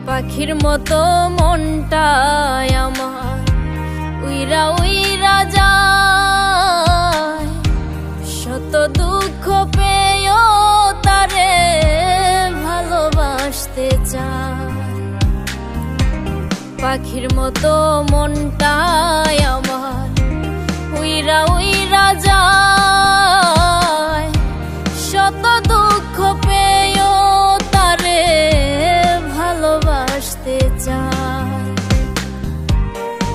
পাখির মতো মনটাই আমার উইরা উইরা যায়, শত দুঃখ পেয়েও তারে ভালোবাসতে চায়। পাখির মতো মনটাই আমার উইরা উইরা যায়, শত দুঃখ পেয়েও তারে ভালোবাসতে চায়।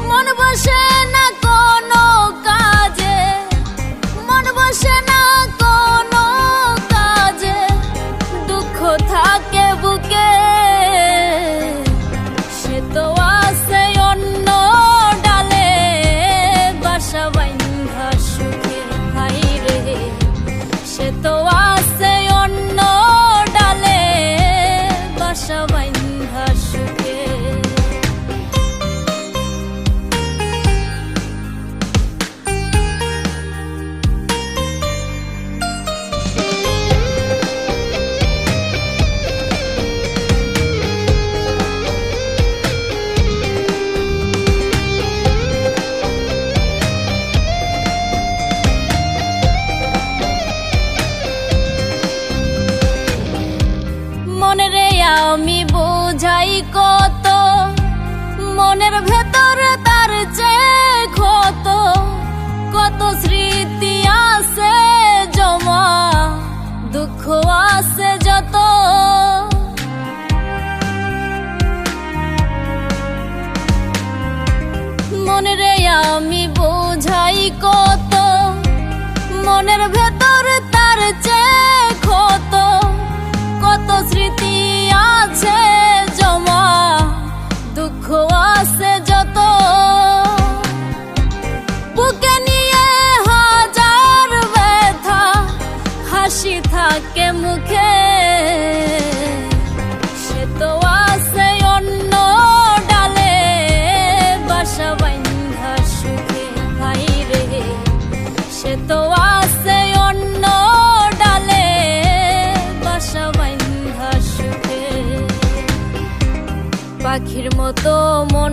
মন বসে না কোনো কাজে, মন বসে না কোনো কাজে, দুঃখ থাকে বুকে, সে তো আছে অন্য ডালে বাসা বাইন্ধা সুখে। হাই রে, সে তো আছে অন্য ডালে বাসা বাইন্ধা সুখে। মনে রে আমি বোঝাই কত, মনের ভেতর তার চেয়ে ক্ষত, কত স্মৃতি আছে জমা, দুঃখ আছে যত। মনে রে আমি বোঝাই কত, মনের ভেতর তার চেয়ে ক্ষত, কত স্মৃতি আছে জমা, দুঃখ আছে যত। বুকে নিয়ে হাজার ব্যথা, হাসি থাকে মুখে, সে তো আছে অন্য ডালে বাসা বাইন্ধা সুখে। হাই রে, সে তো আছে অন্য ডালে বাসা বাইন্ধা সুখে। পাখির মতো মন